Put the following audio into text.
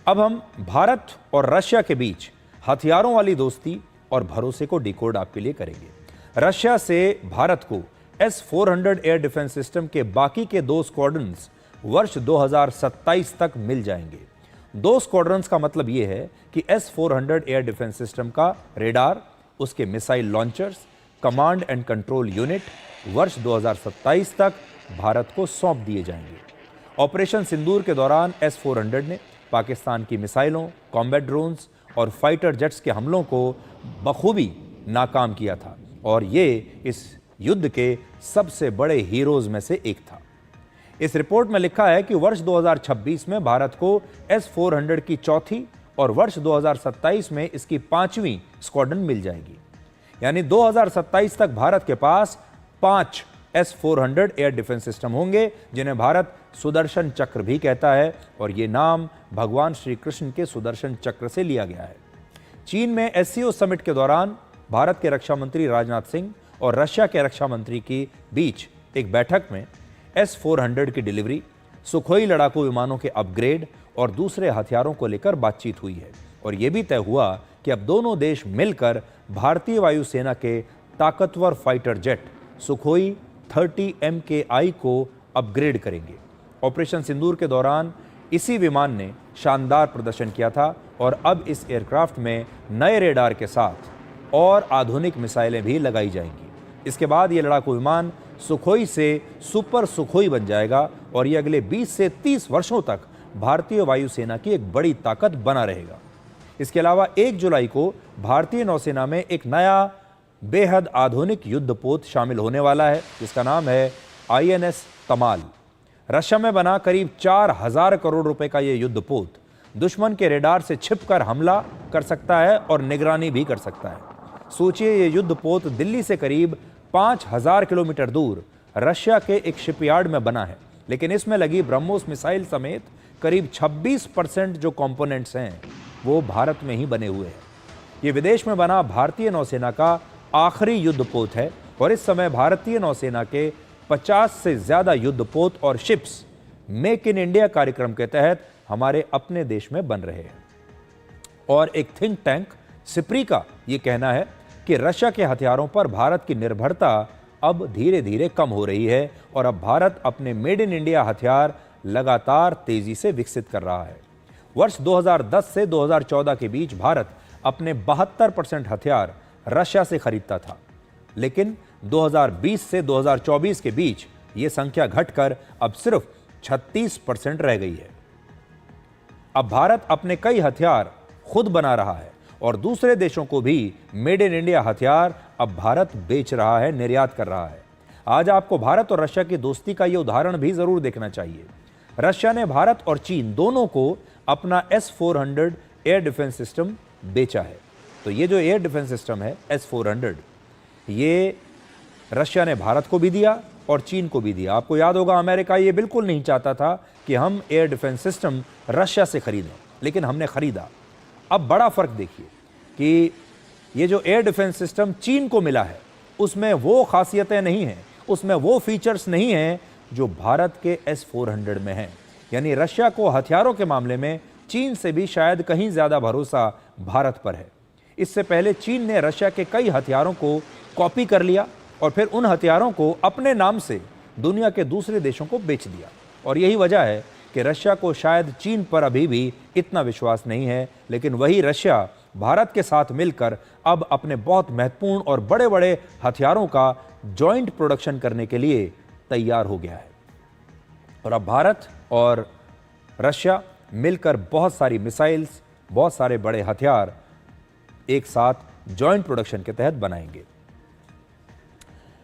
अब हम भारत और रशिया के बीच हथियारों वाली दोस्ती और भरोसे को डिकोड आपके लिए करेंगे। रशिया से भारत को S-400 एयर डिफेंस सिस्टम के बाकी के 2 स्क्वाड्रन्स वर्ष 2027 तक मिल जाएंगे। 2 स्क्वाड्रन्स का मतलब यह है कि S-400 एयर डिफेंस सिस्टम का रेडार, उसके missile launchers, command and control unit वर्ष 2027 तक भारत को सौंप दिए जाएंगे। ऑपरेशन सिंदूर के दौरान S-400 ने पाकिस्तान की मिसाइलों, कॉम्बैट ड्रोन्स और फाइटर जेट्स के हमलों को बखूबी नाकाम किया था और ये इस युद्ध के सबसे बड़े हीरोज में से एक था। इस रिपोर्ट में लिखा है कि वर्ष 2026 में भारत को S-400 की चौथी और वर्ष 2027 में इसकी 5वीं स्क्वाड्रन मिल जाएगी। यानी 2027 तक भारत के पास 5 S-400 एयर डिफेंस सिस्टम होंगे, जिन्हें भारत सुदर्शन चक्र भी कहता है और ये नाम भगवान श्री कृष्ण के सुदर्शन चक्र से लिया गया है। चीन में SCO समिट के दौरान भारत के रक्षा मंत्री राजनाथ सिंह और रशिया के रक्षा मंत्री के बीच एक बैठक में S-400 की डिलीवरी, सुखोई लड़ाकू विमानों के अपग्रेड और दूसरे हथियारों को लेकर बातचीत हुई है और यह भी तय हुआ कि अब दोनों देश मिलकर भारतीय वायुसेना के ताकतवर फाइटर जेट सुखोई 30 MKI को अपग्रेड करेंगे। ऑपरेशन सिंदूर के दौरान इसी विमान ने शानदार प्रदर्शन किया था और अब इस एयरक्राफ्ट में नए रेडार के साथ और आधुनिक मिसाइलें भी लगाई जाएंगी। इसके बाद ये लड़ाकू विमान सुखोई से सुपर सुखोई बन जाएगा और ये अगले 20 से 30 वर्षों तक भारतीय वायुसेना की एक बड़ी ताकत बना रहेगा। इसके अलावा 1 जुलाई को भारतीय नौसेना में एक नया बेहद आधुनिक युद्धपोत शामिल होने वाला है, जिसका नाम है INS तमाल। रशिया में बना करीब 4000 करोड़ रुपए का यह युद्धपोत दुश्मन के रेडार से छिपकर हमला कर सकता है और निगरानी भी कर सकता है। सोचिए, यह युद्धपोत दिल्ली से करीब 5000 किलोमीटर दूर रशिया के एक शिपयार्ड में बना है, लेकिन इसमें लगी ब्रह्मोस मिसाइल समेत करीब 26% जो कंपोनेंट्स हैं वो भारत में ही बने हुए हैं। ये विदेश में बना भारतीय नौसेना का आखिरी युद्धपोत है और इस समय भारतीय नौसेना के 50 से ज्यादा युद्धपोत और शिप्स मेक इन इंडिया कार्यक्रम के तहत हमारे अपने देश में बन रहे हैं। और एक थिंक टैंक सिप्री का यह कहना है कि रशिया के हथियारों पर भारत की निर्भरता अब धीरे धीरे कम हो रही है और अब भारत अपने मेड इन इंडिया हथियार लगातार तेजी से विकसित कर रहा है। वर्ष 2010 से 2014 के बीच भारत अपने 72% हथियार रशिया से खरीदता था, लेकिन 2020 से 2024 के बीच यह संख्या घटकर अब सिर्फ 36% रह गई है। अब भारत अपने कई हथियार खुद बना रहा है और दूसरे देशों को भी मेड इन इंडिया हथियार अब भारत बेच रहा है, निर्यात कर रहा है। आज आपको भारत और रशिया की दोस्ती का यह उदाहरण भी जरूर देखना चाहिए। रशिया ने भारत और चीन दोनों को अपना S-400 एयर डिफेंस सिस्टम बेचा है। तो ये जो एयर डिफेंस सिस्टम है S-400, ये रशिया ने भारत को भी दिया और चीन को भी दिया। आपको याद होगा, अमेरिका ये बिल्कुल नहीं चाहता था कि हम एयर डिफेंस सिस्टम रशिया से खरीदें, लेकिन हमने खरीदा। अब बड़ा फर्क देखिए कि ये जो एयर डिफेंस सिस्टम चीन को मिला है उसमें वो खासियतें नहीं हैं, उसमें वो फीचर्स नहीं हैं जो भारत के S-400 में हैं। यानी रशिया को हथियारों के मामले में चीन से भी शायद कहीं ज्यादा भरोसा भारत पर है। इससे पहले चीन ने रशिया के कई हथियारों को कॉपी कर लिया और फिर उन हथियारों को अपने नाम से दुनिया के दूसरे देशों को बेच दिया और यही वजह है कि रशिया को शायद चीन पर अभी भी इतना विश्वास नहीं है। लेकिन वही रशिया भारत के साथ मिलकर अब अपने बहुत महत्वपूर्ण और बड़े बड़े हथियारों का जॉइंट प्रोडक्शन करने के लिए तैयार हो गया है और अब भारत और रशिया मिलकर बहुत सारी मिसाइल्स, बहुत सारे बड़े हथियार एक साथ जॉइंट प्रोडक्शन के तहत बनाएंगे।